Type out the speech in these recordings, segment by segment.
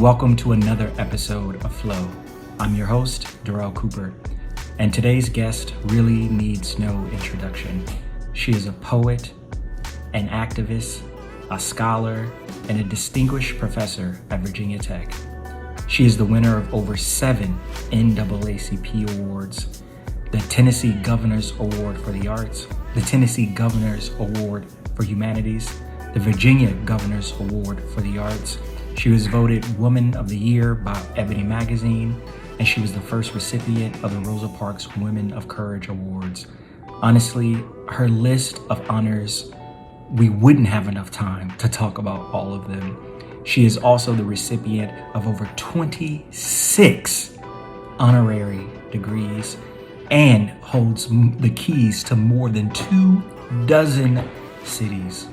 Welcome to another episode of Flow. I'm your host, Durell Cooper, and today's guest really needs no introduction. She is a poet, an activist, a scholar, and a distinguished professor at Virginia Tech. She is the winner of over 7 NAACP awards, the Tennessee Governor's Award for the Arts, the Tennessee Governor's Award for Humanities, the Virginia Governor's Award for the Arts. She was voted Woman of the Year by Ebony Magazine, and she was the first recipient of the Rosa Parks Women of Courage Awards. Honestly, her list of honors, we wouldn't have enough time to talk about all of them. She is also the recipient of over 26 honorary degrees and holds the keys to more than 24 cities.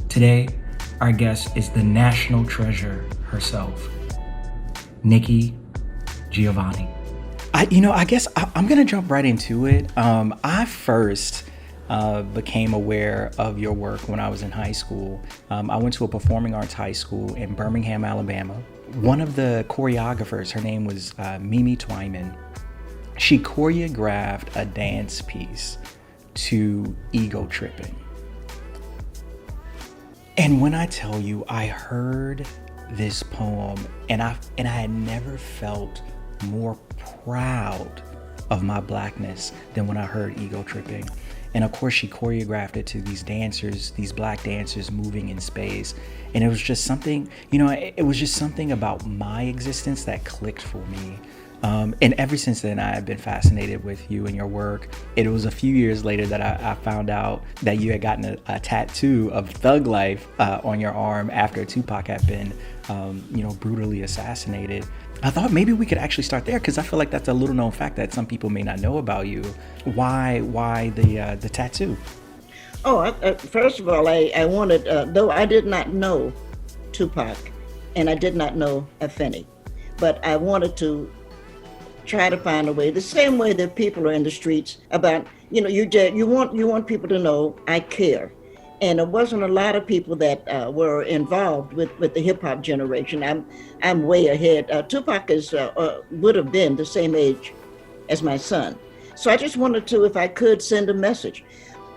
Today, our guest is the national treasure herself, Nikki Giovanni. I guess I'm going to jump right into it. I first became aware of your work when I was in high school. I went to a performing arts high school in Birmingham, Alabama. One of the choreographers, her name was Mimi Twyman. She choreographed a dance piece to Ego Tripping. And when I tell you, I heard this poem and I had never felt more proud of my blackness than when I heard Ego Tripping. And of course, she choreographed it to these dancers, these black dancers moving in space. And it was just something, it was just something about my existence that clicked for me. And ever since then, I have been fascinated with you and your work. It was a few years later that I found out that you had gotten a tattoo of Thug Life on your arm after Tupac had been, brutally assassinated. I thought maybe we could actually start there because I feel like that's a little known fact that some people may not know about you. Why the tattoo? First of all, I wanted, though I did not know Tupac and I did not know Afeni, but I wanted to try to find a way, the same way that people are in the streets about, you want people to know I care. And there wasn't a lot of people that were involved with the hip hop generation. I'm way ahead. Tupac would have been the same age as my son. So I just wanted to, if I could, send a message.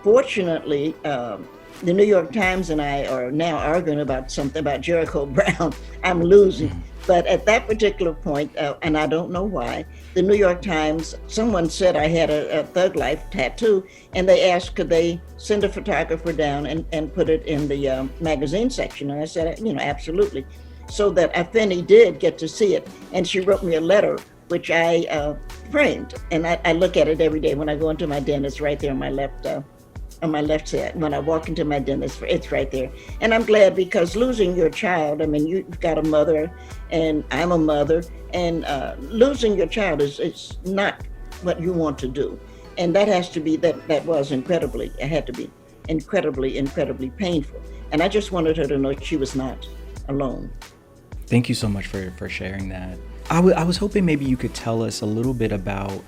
Fortunately, the New York Times and I are now arguing about something about Jericho Brown. I'm losing. But at that particular point, and I don't know why, the New York Times, someone said I had a Thug Life tattoo, and they asked could they send a photographer down and put it in the magazine section. And I said, absolutely. So that Afeni did get to see it. And she wrote me a letter, which I framed. And I look at it every day when I go into my den. It's right there on my left side. When I walk into my den, it's right there. And I'm glad because losing your child, you've got a mother and I'm a mother, and losing your child is not what you want to do. And that has to be, that was incredibly painful. And I just wanted her to know she was not alone. Thank you so much for sharing that. I was hoping maybe you could tell us a little bit about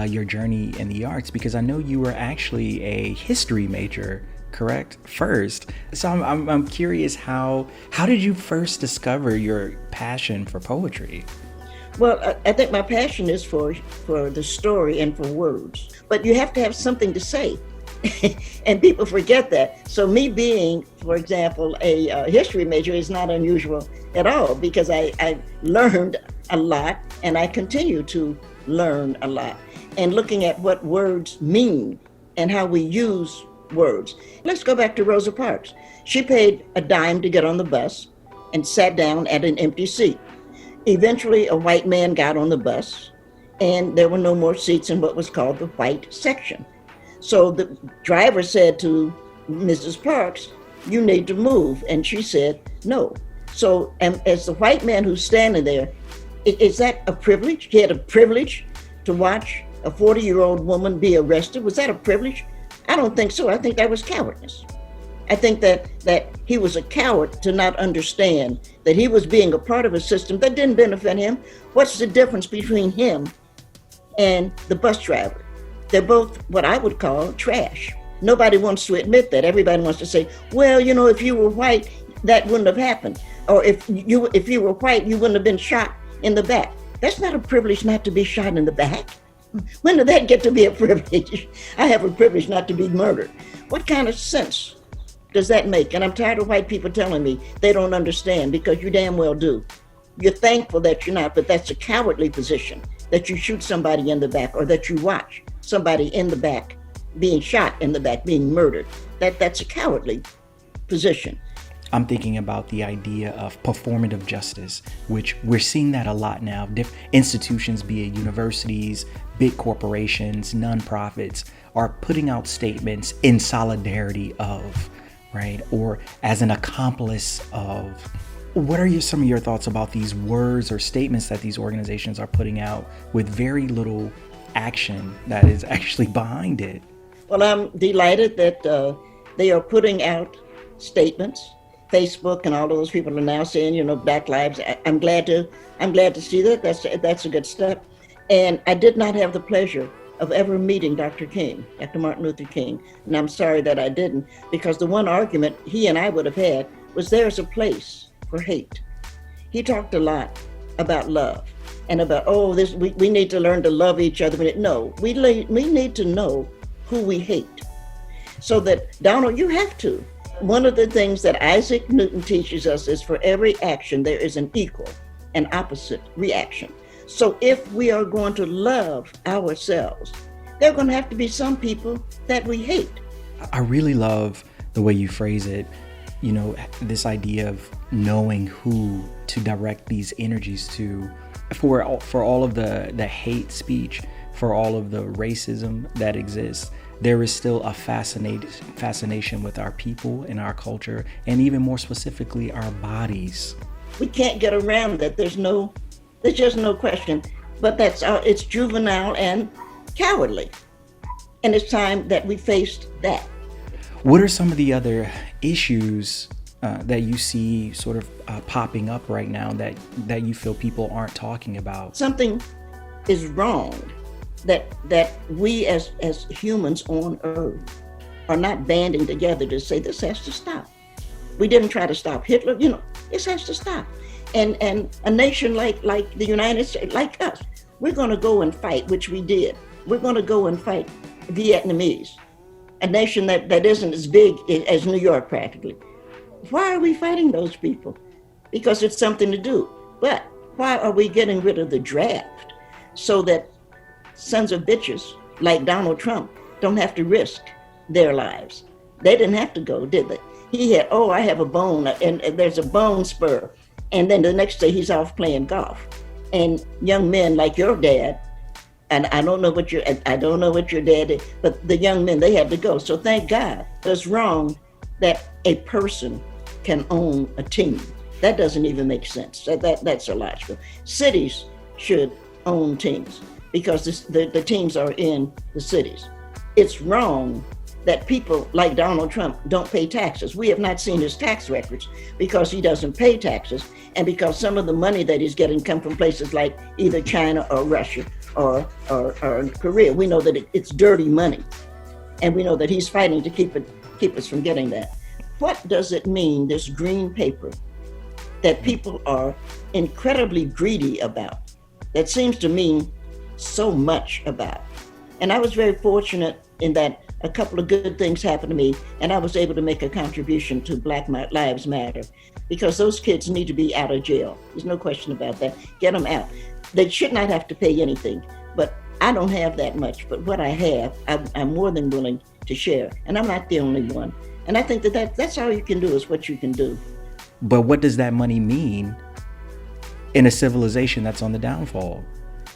your journey in the arts, because I know you were actually a history major, correct? First. So I'm curious, how did you first discover your passion for poetry? Well, I think my passion is for the story and for words, but you have to have something to say. And people forget that. So me being, for example, a history major is not unusual at all, because I learned a lot and I continue to learn a lot. And looking at what words mean and how we use words. Let's go back to Rosa Parks. She paid a dime to get on the bus and sat down at an empty seat. Eventually, a white man got on the bus and there were no more seats in what was called the white section. So the driver said to Mrs. Parks, "You need to move." And she said, "No." So as the white man who's standing there, is that a privilege? He had a privilege to watch a 40-year-old woman be arrested. Was that a privilege? I don't think so. I think that was cowardice. I think that he was a coward to not understand that he was being a part of a system that didn't benefit him. What's the difference between him and the bus driver? They're both what I would call trash. Nobody wants to admit that. Everybody wants to say, well, if you were white, that wouldn't have happened. Or if you were white, you wouldn't have been shot in the back. That's not a privilege not to be shot in the back. When did that get to be a privilege? I have a privilege not to be murdered. What kind of sense does that make? And I'm tired of white people telling me they don't understand, because you damn well do. You're thankful that you're not, but that's a cowardly position, that you shoot somebody in the back, or that you watch somebody in the back being shot in the back, being murdered. That's a cowardly position. I'm thinking about the idea of performative justice, which we're seeing that a lot now. Institutions, be it universities, big corporations, nonprofits, are putting out statements in solidarity of, right, or as an accomplice of. What are some of your thoughts about these words or statements that these organizations are putting out with very little action that is actually behind it? Well, I'm delighted that they are putting out statements. Facebook and all of those people are now saying, Black Lives. I'm glad to see that. That's a good step. And I did not have the pleasure of ever meeting Dr. Martin Luther King. And I'm sorry that I didn't, because the one argument he and I would have had was there's a place for hate. He talked a lot about love and about, we need to learn to love each other. No, we need to know who we hate. So that, Donald, you have to. One of the things that Isaac Newton teaches us is for every action, there is an equal and opposite reaction. So if we are going to love ourselves, there are going to have to be some people that we hate. I really love the way you phrase it. This idea of knowing who to direct these energies to, for all of the hate speech, for all of the racism that exists. There is still a fascination with our people and our culture, and even more specifically, our bodies. We can't get around that. There's just no question. But it's juvenile and cowardly. And it's time that we faced that. What are some of the other issues that you see sort of popping up right now that you feel people aren't talking about? Something is wrong. That we as humans on Earth are not banding together to say this has to stop. We didn't try to stop Hitler, this has to stop. And a nation like the United States, like us, we're going to go and fight, which we did. We're going to go and fight Vietnamese, a nation that isn't as big as New York practically. Why are we fighting those people? Because it's something to do. But why are we getting rid of the draft so that sons of bitches like Donald Trump don't have to risk their lives? They didn't have to go, did they? He had, I have a bone, and there's a bone spur. And then the next day he's off playing golf. And young men like your dad, and I don't know what your dad did, but the young men, they had to go. So thank God. It's wrong that a person can own a team. That doesn't even make sense. That's illogical. Cities should own teams, because the teams are in the cities. It's wrong that people like Donald Trump don't pay taxes. We have not seen his tax records because he doesn't pay taxes, and because some of the money that he's getting come from places like either China or Russia or Korea. We know that it's dirty money, and we know that he's fighting to keep us from getting that. What does it mean, this green paper that people are incredibly greedy about, that seems to mean so much about? And I was very fortunate in that a couple of good things happened to me, and I was able to make a contribution to Black Lives Matter, because those kids need to be out of jail. There's no question about that. Get them out. They should not have to pay anything, but I don't have that much. But what I have, I'm more than willing to share, and I'm not the only one. And I think that's all you can do, is what you can do. But what does that money mean in a civilization that's on the downfall?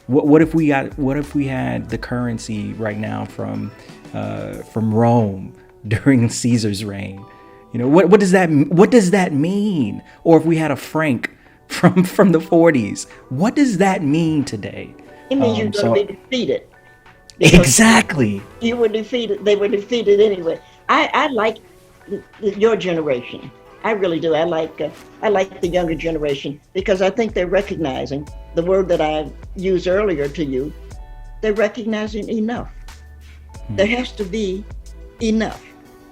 What if we had the currency right now from Rome during Caesar's reign? What does that mean? Or if we had a franc from the 40s, what does that mean today? It means you're going to be defeated. Exactly. You were defeated. They were defeated anyway. I like your generation. I really do. I like the younger generation, because I think they're recognizing the word that I used earlier to you. They're recognizing enough. There has to be enough.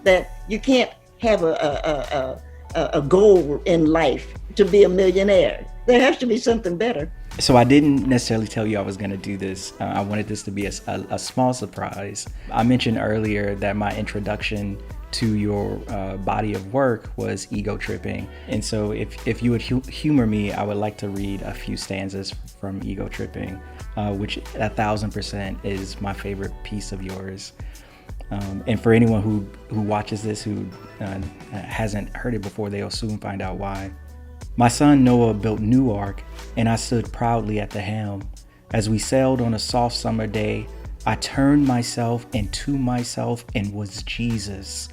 That you can't have a goal in life to be a millionaire. There has to be something better. So I didn't necessarily tell you I was going to do this. I wanted this to be a small surprise. I mentioned earlier that my introduction to your body of work was ego tripping. And so if you would humor me, I would like to read a few stanzas from Ego Tripping, which 1000% is my favorite piece of yours. And for anyone who watches this who hasn't heard it before, they'll soon find out why. My son Noah built Newark, and I stood proudly at the helm. As we sailed on a soft summer day, I turned myself into myself and was Jesus.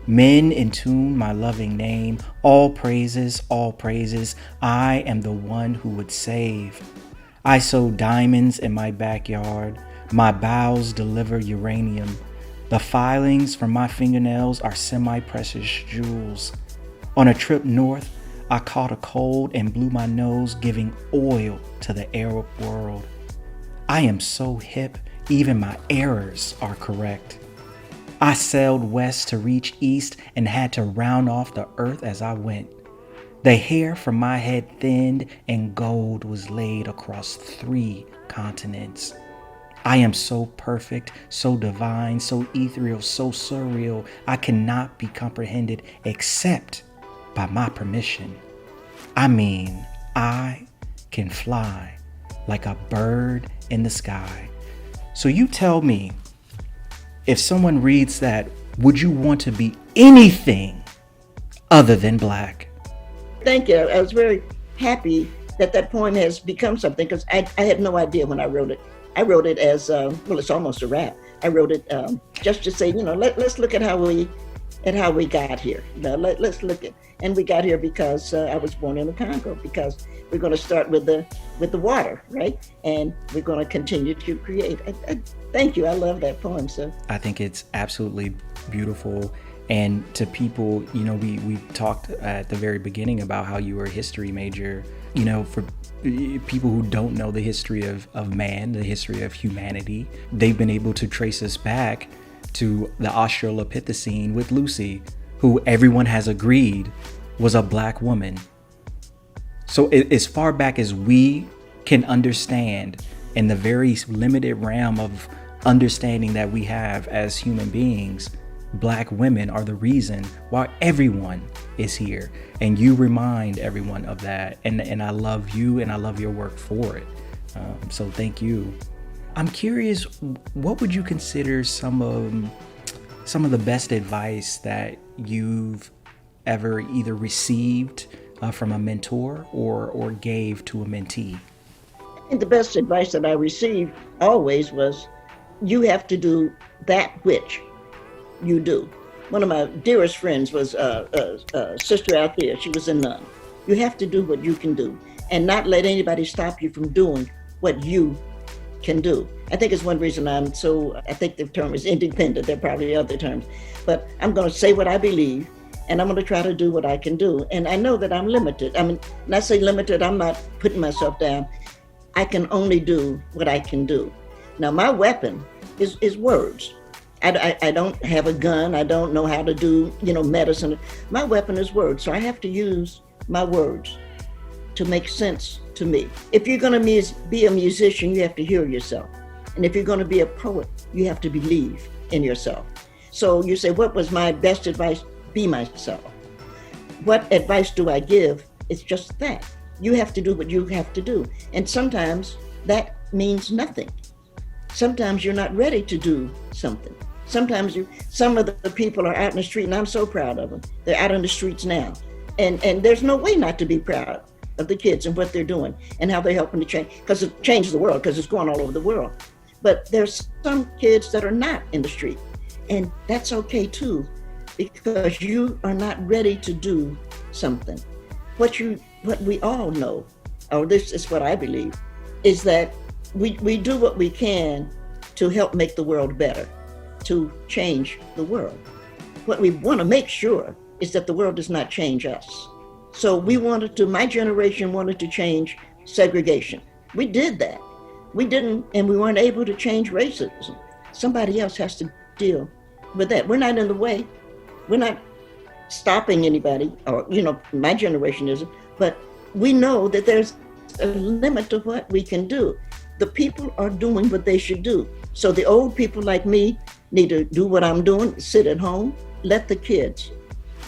Men intune my loving name, all praises, I am the one who would save. I sow diamonds in my backyard, my bowels deliver uranium. The filings from my fingernails are semi-precious jewels. On a trip north, I caught a cold and blew my nose, giving oil to the Arab world. I am so hip, even my errors are correct. I sailed west to reach east and had to round off the earth as I went. The hair from my head thinned and gold was laid across 3 continents. I am so perfect, so divine, so ethereal, so surreal, I cannot be comprehended except by my permission. I mean, I can fly like a bird in the sky. So you tell me, if someone reads that, would you want to be anything other than black? Thank you. I was very happy that poem has become something, because I had no idea when I wrote it. I wrote it as, well, it's almost a rap. I wrote it just to say, let's look at how we got here. Let's look at, and we got here because I was born in the Congo, because we're going to start with the water, right? And we're going to continue to create. Thank you. I love that poem, sir. I think it's absolutely beautiful. And to people, we talked at the very beginning about how you were a history major. For people who don't know the history of man, the history of humanity, they've been able to trace us back to the Australopithecine with Lucy, who everyone has agreed was a black woman. So as far back as we can understand, in the very limited realm of understanding that we have as human beings, black women are the reason why everyone is here. And you remind everyone of that. And I love you and I love your work for it. So thank you. I'm curious, what would you consider some of the best advice that you've ever either received from a mentor or gave to a mentee? I think the best advice that I received always was, you have to do that which you do. One of my dearest friends was a sister out there. She was a nun. You have to do what you can do and not let anybody stop you from doing what you can do. I think it's one reason I think the term is independent. There are probably other terms, but I'm going to say what I believe, and I'm going to try to do what I can do. And I know that I'm limited. I mean, when I say limited, I'm not putting myself down. I can only do what I can do. Now, my weapon is words. I don't have a gun. I don't know how to do, medicine. My weapon is words. So I have to use my words to make sense to me. If you're going to be a musician, you have to hear yourself. And if you're going to be a poet, you have to believe in yourself. So you say, what was my best advice? Be myself. What advice do I give? It's just that. You have to do what you have to do. And sometimes that means nothing. Sometimes you're not ready to do something. Sometimes some of the people are out in the street, and I'm so proud of them. They're out in the streets now. And there's no way not to be proud of the kids and what they're doing and how they're helping to change, because it changes the world, because it's going all over the world. But there's some kids that are not in the street, and that's okay too, because you are not ready to do something. What we all know, or this is what I believe, is that we do what we can to help make the world better, to change the world. What we want to make sure is that the world does not change us. So my generation wanted to change segregation. We did that. We didn't, and we weren't able to change racism. Somebody else has to deal with that. We're not in the way. We're not stopping anybody, or, my generation isn't, But we know that there's a limit to what we can do. The people are doing what they should do. So the old people like me need to do what I'm doing, sit at home, let the kids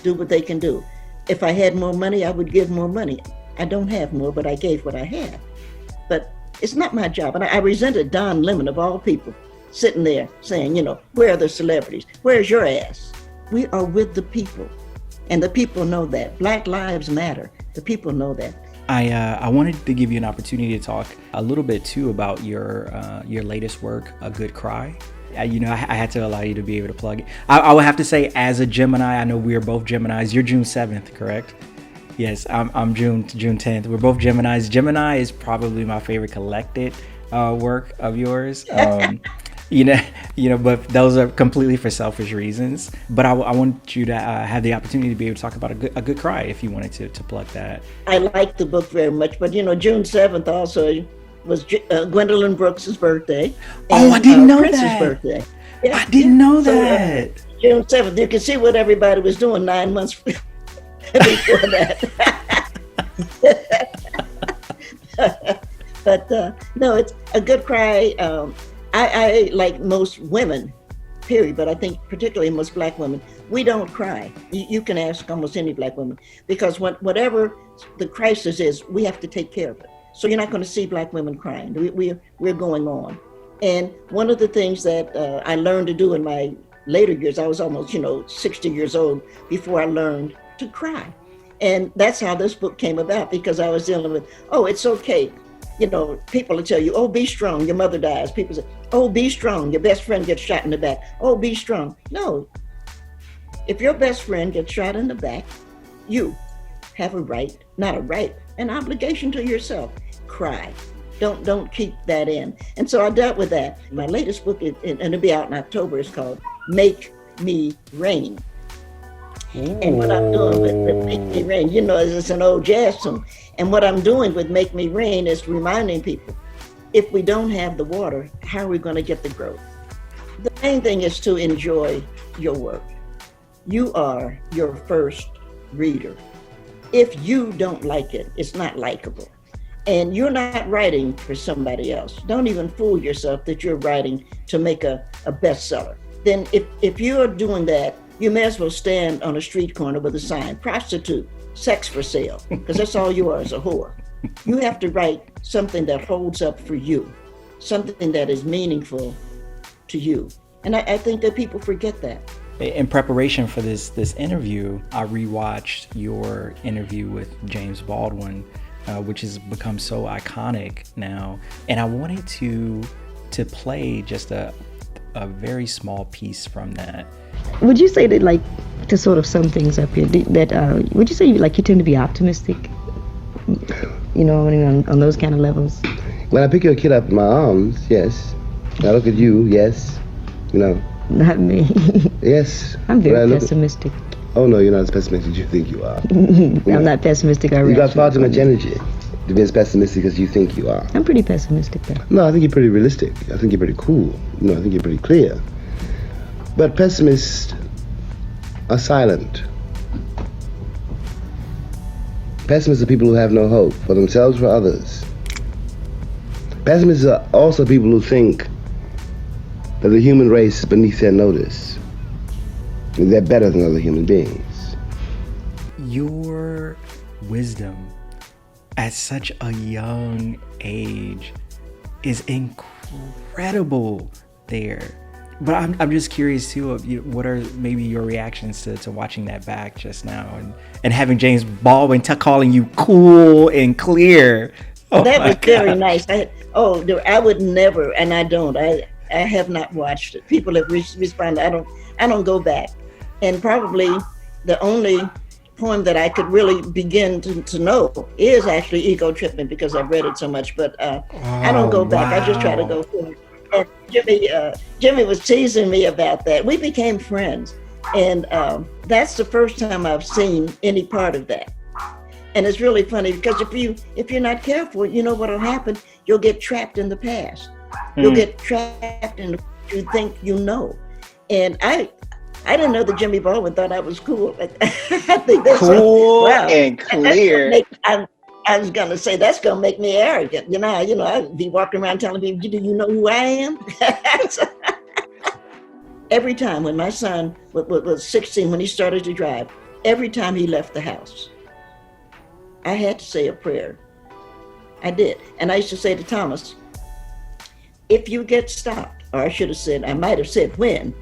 do what they can do. If I had more money, I would give more money. I don't have more, but I gave what I had. But it's not my job. And I resented Don Lemon, of all people, sitting there saying, where are the celebrities? Where's your ass? We are with the people. And the people know that. Black lives matter. The people know that. I wanted to give you an opportunity to talk a little bit too about your latest work, A Good Cry. I had to allow you to be able to plug it. I would have to say, as a Gemini, I know we are both Geminis. You're June 7th, correct? Yes, I'm June 10th. We're both Geminis. Gemini is probably my favorite collected work of yours. But those are completely for selfish reasons. But I want you to have the opportunity to be able to talk about a good cry if you wanted to plug that. I like the book very much, but June 7th also was Gwendolyn Brooks's birthday. And, I didn't know Prince's that. Birthday. Yeah, I didn't know that. June 7th, you can see what everybody was doing 9 months before that. But no, it's A Good Cry. I like most women, period, but I think particularly most Black women, we don't cry. You can ask almost any Black woman, because whatever the crisis is, we have to take care of it. So you're not going to see Black women crying. We're going on. And one of the things that I learned to do in my later years, I was almost 60 years old before I learned to cry. And that's how this book came about, because I was dealing with, it's okay. People will tell you, oh, be strong, your mother dies. People say, oh, be strong, your best friend gets shot in the back. Oh, be strong. No. If your best friend gets shot in the back, you have an obligation to yourself. Cry. Don't keep that in. And so I dealt with that. My latest book, and it'll be out in October, is called Make Me Rain. Ooh. And what I'm doing with Make Me Rain, it's an old jazz song. And what I'm doing with Make Me Rain is reminding people, if we don't have the water, how are we going to get the growth? The main thing is to enjoy your work. You are your first reader. If you don't like it, it's not likable. And you're not writing for somebody else. Don't even fool yourself that you're writing to make a bestseller. Then if you're doing that, you may as well stand on a street corner with a sign, prostitute, sex for sale, because that's all you are, is a whore. You have to write something that holds up for you, something that is meaningful to you. And I think that people forget that. In preparation for this interview, I rewatched your interview with James Baldwin, which has become so iconic now. And I wanted to play just a very small piece from that. Would you say that, to sort of sum things up here, that would you say you tend to be optimistic, on those kind of levels? When I pick your kid up in my arms, yes. I look at you, yes. Not me. Yes. I'm very pessimistic. Oh no, you're not as pessimistic as you think you are. I'm not pessimistic. You got far too much energy to be as pessimistic as you think you are. I'm pretty pessimistic though. No, I think you're pretty realistic. I think you're pretty cool. I think you're pretty clear. But pessimists are silent. Pessimists are people who have no hope for themselves or others. Pessimists are also people who think that the human race is beneath their notice. And they're better than other human beings. Your wisdom at such a young age is incredible there. But I'm just curious too, what are maybe your reactions to watching that back just now and having James Baldwin calling you cool and clear. Oh, that was very nice. I would never, and I don't. I have not watched it. People have responded. I don't go back. And probably the only poem that I could really begin to know is actually Ego Tripping, because I've read it so much. But I don't go back. Wow. I just try to go forward. And Jimmy was teasing me about that. We became friends, and that's the first time I've seen any part of that. And it's really funny, because if you're not careful, you know what'll happen. You'll get trapped in the past. You'll get trapped in what you think you know. And I didn't know that Jimmy Baldwin thought I was cool. I think that's Cool wow. and That's gonna clear. I was gonna say that's gonna make me arrogant. I'd be walking around telling people, "Do you know who I am?" Every time when my son was 16, when he started to drive, every time he left the house, I had to say a prayer. I did, and I used to say to Thomas, "If you get stopped," or I might have said when,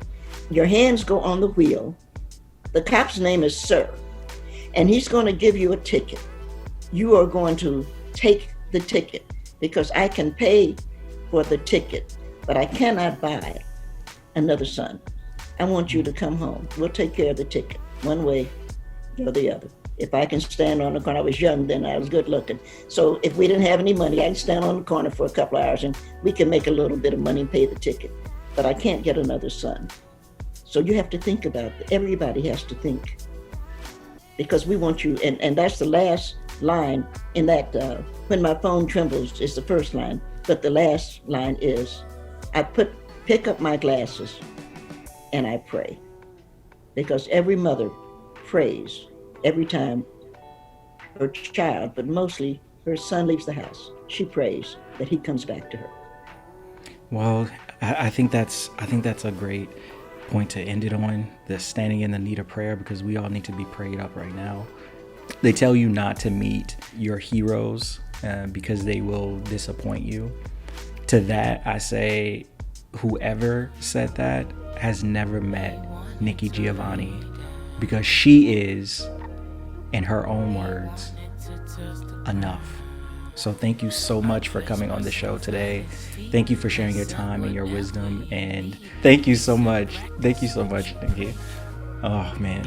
your hands go on the wheel. The cop's name is Sir, and he's going to give you a ticket. You are going to take the ticket because I can pay for the ticket, but I cannot buy another son. I want you to come home. We'll take care of the ticket, one way or the other. If I can stand on the corner, I was young then, I was good looking. So if we didn't have any money, I can stand on the corner for a couple of hours and we can make a little bit of money and pay the ticket. But I can't get another son. So you have to think about it. Everybody has to think. Because we want you, and that's the last line in that, when my phone trembles is the first line, but the last line is, I pick up my glasses and I pray. Because every mother prays every time her child, but mostly her son leaves the house. She prays that he comes back to her. Well, I think that's a great point to end it on, the standing in the need of prayer, because we all need to be prayed up right now. They tell you not to meet your heroes because they will disappoint you. To that, I say, whoever said that has never met Nikki Giovanni, because she is, in her own words, enough. So thank you so much for coming on the show today. Thank you for sharing your time and your wisdom. And thank you so much. Thank you so much, Nikki. Oh, man.